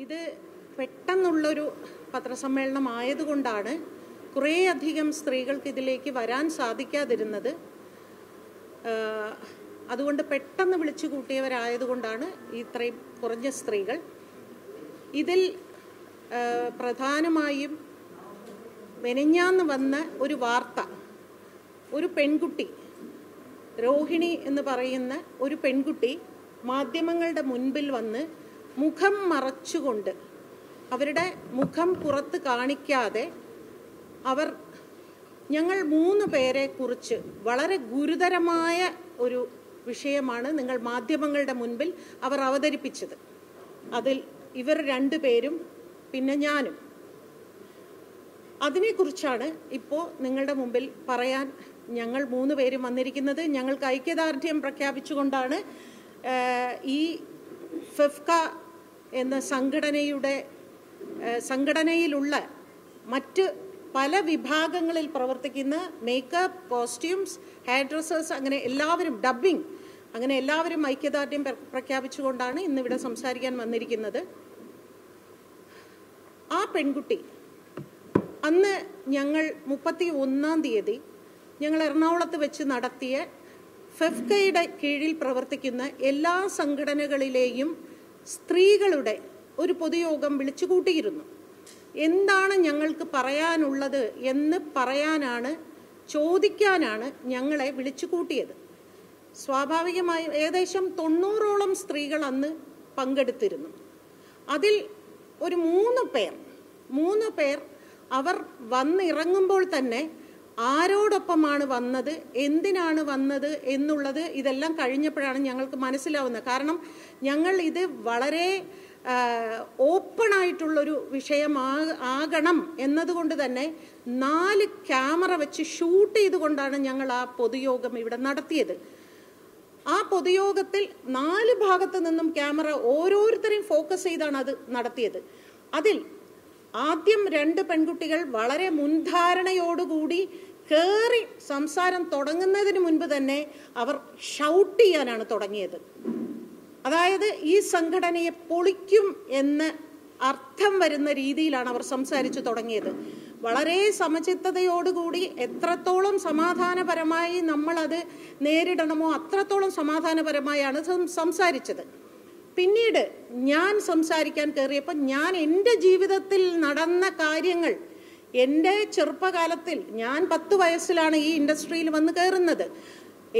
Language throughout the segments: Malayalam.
ഇത് പെട്ടെന്നുള്ളൊരു പത്രസമ്മേളനമായതുകൊണ്ടാണ് കുറേയധികം സ്ത്രീകൾക്ക് ഇതിലേക്ക് വരാൻ സാധിക്കാതിരുന്നത്. അതുകൊണ്ട് പെട്ടെന്ന് വിളിച്ചു കൂട്ടിയവരായതുകൊണ്ടാണ് ഇത്രയും കുറഞ്ഞ സ്ത്രീകൾ. ഇതിൽ പ്രധാനമായും മെനഞ്ഞാന്ന് വന്ന ഒരു വാർത്ത, ഒരു പെൺകുട്ടി, രോഹിണി എന്ന് പറയുന്ന ഒരു പെൺകുട്ടി മാധ്യമങ്ങളുടെ മുൻപിൽ വന്ന് മുഖം മറച്ചുകൊണ്ട്, അവരുടെ മുഖം പുറത്ത് കാണിക്കാതെ, അവർ ഞങ്ങൾ 3 പേരെ കുറിച്ച് വളരെ ഗുരുതരമായ ഒരു വിഷയമാണ് നിങ്ങൾ മാധ്യമങ്ങളുടെ മുൻപിൽ അവർ അവതരിപ്പിച്ചത്. അതിൽ ഇവർ 2 പേരും പിന്നെ ഞാനും. അതിനെക്കുറിച്ചാണ് ഇപ്പോൾ നിങ്ങളുടെ മുമ്പിൽ പറയാൻ ഞങ്ങൾ 3 പേരും വന്നിരിക്കുന്നത്. ഞങ്ങൾക്ക് ഐക്യദാർഢ്യം പ്രഖ്യാപിച്ചുകൊണ്ടാണ് ഈ ഫെഫ്ക എന്ന സംഘടനയിലുള്ള മറ്റ് പല വിഭാഗങ്ങളിൽ പ്രവർത്തിക്കുന്ന മേക്കപ്പ്, കോസ്റ്റ്യൂംസ്, ഹെയർ ഡ്രസ്സേഴ്സ്, അങ്ങനെ എല്ലാവരും, ഡബ്ബിംഗ്, അങ്ങനെ എല്ലാവരും ഐക്യദാർഢ്യം പ്രഖ്യാപിച്ചുകൊണ്ടാണ് ഇന്നിവിടെ സംസാരിക്കാൻ വന്നിരിക്കുന്നത്. ആ പെൺകുട്ടി അന്ന് ഞങ്ങൾ 31-ാം തീയതി ഞങ്ങൾ എറണാകുളത്ത് വെച്ച് നടത്തിയ ഫെഫ്കയുടെ കീഴിൽ പ്രവർത്തിക്കുന്ന എല്ലാ സംഘടനകളിലെയും സ്ത്രീകളുടെ ഒരു പൊതുയോഗം വിളിച്ചു കൂട്ടിയിരുന്നു. എന്താണ് ഞങ്ങൾക്ക് പറയാനുള്ളത് എന്ന് ചോദിക്കാനാണ് ഞങ്ങളെ വിളിച്ചു കൂട്ടിയത്. സ്വാഭാവികമായും ഏകദേശം 90ഓളം സ്ത്രീകൾ അന്ന് പങ്കെടുത്തിരുന്നു. അതിൽ ഒരു 3 പേർ അവർ വന്നിറങ്ങുമ്പോൾ തന്നെ ആരോടൊപ്പമാണ് വന്നത്, എന്തിനാണ് വന്നത് എന്നുള്ളത് ഇതെല്ലാം കഴിഞ്ഞപ്പോഴാണ് ഞങ്ങൾക്ക് മനസ്സിലാവുന്നത്. കാരണം ഞങ്ങൾ ഇത് വളരെ ഓപ്പണായിട്ടുള്ളൊരു വിഷയമാകണം എന്നതുകൊണ്ട് തന്നെ 4 ക്യാമറ വെച്ച് ഷൂട്ട് ചെയ്തുകൊണ്ടാണ് ഞങ്ങൾ ആ പൊതുയോഗം ഇവിടെ നടത്തിയത്. ആ പൊതുയോഗത്തിൽ 4 ഭാഗത്തു നിന്നും ക്യാമറ ഓരോരുത്തരെയും ഫോക്കസ് ചെയ്താണ് അത് നടത്തിയത്. അതിൽ ആദ്യം 2 പെൺകുട്ടികൾ വളരെ മുൻധാരണയോടുകൂടി കയറി സംസാരം തുടങ്ങുന്നതിന് മുൻപ് തന്നെ അവർ ഷൗട്ട് ചെയ്യാനാണ് തുടങ്ങിയത്. അതായത് ഈ സംഘടനയെ പൊളിക്കും എന്ന് അർത്ഥം വരുന്ന രീതിയിലാണ് അവർ സംസാരിച്ചു തുടങ്ങിയത്. വളരെ സമചിത്തതയോടുകൂടി എത്രത്തോളം സമാധാനപരമായി നമ്മളത് നേരിടണമോ അത്രത്തോളം സമാധാനപരമായാണ് സംസാരിച്ചത്. പിന്നീട് ഞാൻ സംസാരിക്കാൻ കയറിയപ്പോൾ ഞാൻ എൻ്റെ ജീവിതത്തിൽ നടന്ന കാര്യങ്ങൾ, എൻ്റെ ചെറുപ്പകാലത്തിൽ, ഞാൻ 10 വയസ്സിലാണ് ഈ ഇൻഡസ്ട്രിയിൽ വന്ന് കയറുന്നത്.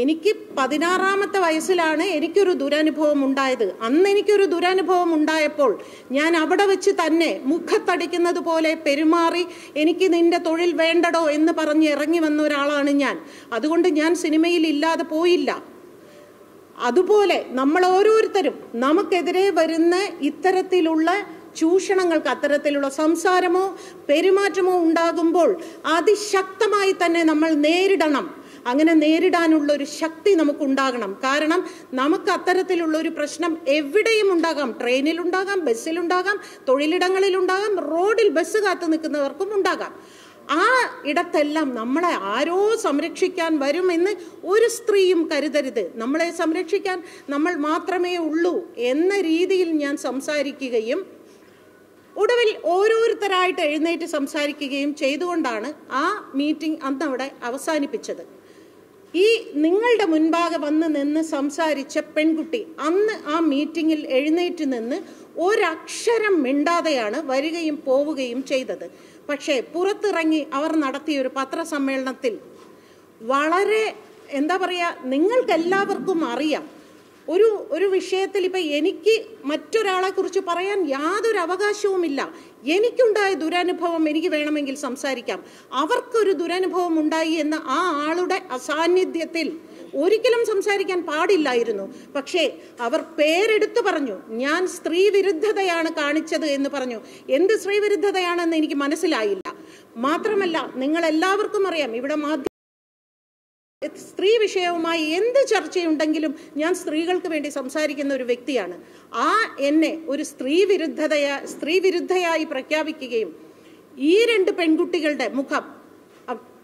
എനിക്ക് 16-ാമത്തെ വയസ്സിലാണ് എനിക്കൊരു ദുരനുഭവം ഉണ്ടായത്. അന്ന് എനിക്കൊരു ദുരനുഭവം ഉണ്ടായപ്പോൾ ഞാൻ അവിടെ വെച്ച് തന്നെ മുഖത്തടിക്കുന്നത് പോലെ പെരുമാറി, എനിക്ക് നിന്റെ തൊഴിൽ വേണ്ടടോ എന്ന് പറഞ്ഞ് ഇറങ്ങി വന്ന ഒരാളാണ് ഞാൻ. അതുകൊണ്ട് ഞാൻ സിനിമയിൽ ഇല്ലാതെ പോയില്ല. അതുപോലെ നമ്മൾ ഓരോരുത്തരും നമുക്കെതിരെ വരുന്ന ഇത്തരത്തിലുള്ള ചൂഷണങ്ങൾക്ക്, അത്തരത്തിലുള്ള സംസാരമോ പെരുമാറ്റമോ ഉണ്ടാകുമ്പോൾ അതിശക്തമായി തന്നെ നമ്മൾ നേരിടണം. അങ്ങനെ നേരിടാനുള്ള ഒരു ശക്തി നമുക്കുണ്ടാകണം. കാരണം നമുക്ക് അത്തരത്തിലുള്ള ഒരു പ്രശ്നം എവിടെയും ഉണ്ടാകാം. ട്രെയിനിലുണ്ടാകാം, ബസ്സിലുണ്ടാകാം, തൊഴിലിടങ്ങളിലുണ്ടാകാം, റോഡിൽ ബസ് കാത്തു നിൽക്കുന്നവർക്കും ഉണ്ടാകാം. ആ ഇടത്തെല്ലാം നമ്മളെ ആരോ സംരക്ഷിക്കാൻ വരുമെന്ന് ഒരു സ്ത്രീയും കരുതരുത്. നമ്മളെ സംരക്ഷിക്കാൻ നമ്മൾ മാത്രമേ ഉള്ളൂ എന്ന രീതിയിൽ ഞാൻ സംസാരിക്കുകയും ഒടുവിൽ ഓരോരുത്തരായിട്ട് എഴുന്നേറ്റ് സംസാരിക്കുകയും ചെയ്തുകൊണ്ടാണ് ആ മീറ്റിംഗ് അന്ന് അവിടെ അവസാനിപ്പിച്ചത്. ഈ നിങ്ങളുടെ മുൻപാകെ വന്ന് നിന്ന് സംസാരിച്ച പെൺകുട്ടി അന്ന് ആ മീറ്റിങ്ങിൽ എഴുന്നേറ്റ് നിന്ന് ഒരക്ഷരം മിണ്ടാതെയാണ് വരികയും പോവുകയും ചെയ്തത്. പക്ഷേ പുറത്തിറങ്ങി അവർ നടത്തിയ ഒരു പത്രസമ്മേളനത്തിൽ വളരെ, എന്താ പറയുക, നിങ്ങൾക്കെല്ലാവർക്കും അറിയാം, ഒരു വിഷയത്തിൽ ഇപ്പം എനിക്ക് മറ്റൊരാളെ കുറിച്ച് പറയാൻ യാതൊരു അവകാശവുമില്ല. എനിക്കുണ്ടായ ദുരനുഭവം എനിക്ക് വേണമെങ്കിൽ സംസാരിക്കാം. അവർക്കൊരു ദുരനുഭവം ഉണ്ടായി എന്ന് ആ ആളുടെ അസാന്നിധ്യത്തിൽ ഒരിക്കലും സംസാരിക്കാൻ പാടില്ലായിരുന്നു. പക്ഷേ അവർ പേരെടുത്തു പറഞ്ഞു, ഞാൻ സ്ത്രീ വിരുദ്ധതയാണ് കാണിച്ചത് എന്ന് പറഞ്ഞു. എന്ത് സ്ത്രീ വിരുദ്ധതയാണെന്ന് എനിക്ക് മനസ്സിലായില്ല. മാത്രമല്ല, നിങ്ങളെല്ലാവർക്കും അറിയാം, ഇവിടെ സ്ത്രീ വിഷയവുമായി എന്ത് ചർച്ചയുണ്ടെങ്കിലും ഞാൻ സ്ത്രീകൾക്ക് വേണ്ടി സംസാരിക്കുന്ന ഒരു വ്യക്തിയാണ്. എന്നെ ഒരു സ്ത്രീ വിരുദ്ധയായി പ്രഖ്യാപിക്കുകയും ഈ 2 പെൺകുട്ടികളുടെ മുഖം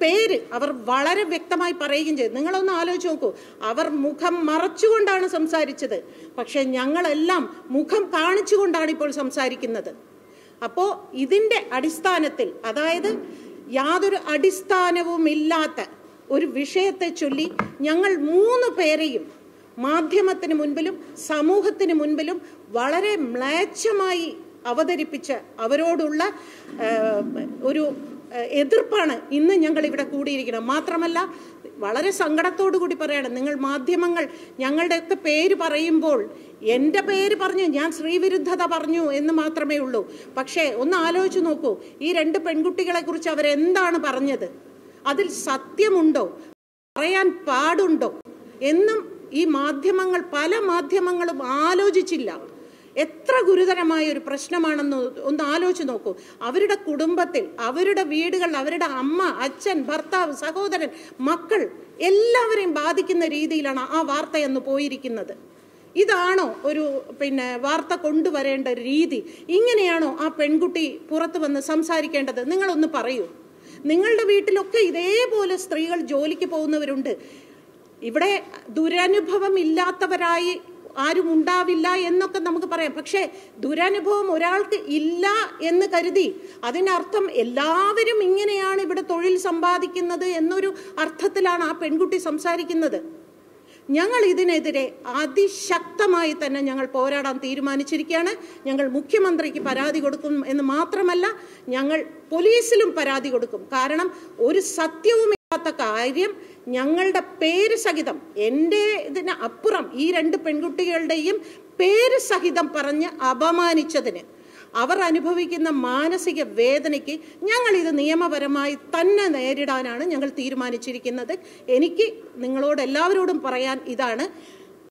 പേര് അവർ വളരെ വ്യക്തമായി പറയുകയും ചെയ്തു. നിങ്ങളൊന്ന് ആലോചിച്ച് നോക്കൂ, അവർ മുഖം മറച്ചുകൊണ്ടാണ് സംസാരിച്ചത്. പക്ഷെ ഞങ്ങളെല്ലാം മുഖം കാണിച്ചുകൊണ്ടാണ് ഇപ്പോൾ സംസാരിക്കുന്നത്. അപ്പോൾ ഇതിൻ്റെ അടിസ്ഥാനത്തിൽ, അതായത് യാതൊരു അടിസ്ഥാനവുമില്ലാത്ത ഒരു വിഷയത്തെ ചൊല്ലി ഞങ്ങൾ 3 പേരെയും മാധ്യമത്തിന് മുൻപിലും സമൂഹത്തിന് മുൻപിലും വളരെ മ്ലേച്ഛമായി അവതരിപ്പിച്ച് അവരോടുള്ള ഒരു എതിർപ്പാണ് ഇന്ന് ഞങ്ങൾ ഇവിടെ കൂടിയിരിക്കുന്നത്. മാത്രമല്ല, വളരെ സങ്കടത്തോടു കൂടി പറയണം, നിങ്ങൾ മാധ്യമങ്ങൾ ഞങ്ങളുടെയൊക്കെ പേര് പറയുമ്പോൾ എൻ്റെ പേര് പറഞ്ഞു, ഞാൻ സ്ത്രീവിരുദ്ധത പറഞ്ഞു എന്ന് മാത്രമേ ഉള്ളൂ. പക്ഷേ ഒന്ന് ആലോചിച്ച് നോക്കൂ, ഈ 2 പെൺകുട്ടികളെ കുറിച്ച് അവരെന്താണ് പറഞ്ഞത്? അതിൽ സത്യമുണ്ടോ, പറയാൻ പാടുണ്ടോ എന്നും ഈ മാധ്യമങ്ങൾ, പല മാധ്യമങ്ങളും ആലോചിച്ചില്ല. എത്ര ഗുരുതരമായ ഒരു പ്രശ്നമാണെന്ന് ഒന്ന് ആലോചിച്ച് നോക്കൂ. അവരുടെ കുടുംബത്തിൽ, അവരുടെ വീടുകൾ, അവരുടെ അമ്മ, അച്ഛൻ, ഭർത്താവ്, സഹോദരൻ, മക്കൾ എല്ലാവരെയും ബാധിക്കുന്ന രീതിയിലാണ് ആ വാർത്തയെന്ന് പോയിരിക്കുന്നത്. ഇതാണോ ഒരു വാർത്ത കൊണ്ടുവരേണ്ട രീതി? ഇങ്ങനെയാണോ ആ പെൺകുട്ടി പുറത്തു വന്ന് സംസാരിക്കേണ്ടത്? നിങ്ങളൊന്ന് പറയൂ. നിങ്ങളുടെ വീട്ടിലൊക്കെ ഇതേപോലെ സ്ത്രീകൾ ജോലിക്ക് പോകുന്നവരുണ്ട്. ഇവിടെ ദുരനുഭവം ഇല്ലാത്തവരായി ആരും ഉണ്ടാവില്ല എന്നൊക്കെ നമുക്ക് പറയാം. പക്ഷേ ദുരനുഭവം ഒരാൾക്ക് ഇല്ല എന്ന് കരുതി അതിനർത്ഥം എല്ലാവരും ഇങ്ങനെയാണ് ഇവിടെ തൊഴിൽ സമ്പാദിക്കുന്നത് എന്നൊരു അർത്ഥത്തിലാണ് ആ പെൺകുട്ടി സംസാരിക്കുന്നത്. ഞങ്ങൾ ഇതിനെതിരെ അതിശക്തമായി തന്നെ ഞങ്ങൾ പോരാടാൻ തീരുമാനിച്ചിരിക്കുകയാണ്. ഞങ്ങൾ മുഖ്യമന്ത്രിക്ക് പരാതി കൊടുക്കും എന്ന് മാത്രമല്ല, ഞങ്ങൾ പോലീസിലും പരാതി കൊടുക്കും. കാരണം ഒരു സത്യവുമില്ലാത്ത കാര്യം ഞങ്ങളുടെ പേര് സഹിതം, എൻ്റെ ഇതിന് അപ്പുറം ഈ 2 പെൺകുട്ടികളുടെയും പേര് സഹിതം പറഞ്ഞ് അപമാനിച്ചതിന്, അവർ അനുഭവിക്കുന്ന മാനസിക വേദനയ്ക്ക് ഞങ്ങളിത് നിയമപരമായി തന്നെ നേരിടാനാണ് ഞങ്ങൾ തീരുമാനിച്ചിരിക്കുന്നത്. എനിക്ക് നിങ്ങളോട് എല്ലാവരോടും പറയാൻ ഇതാണ്,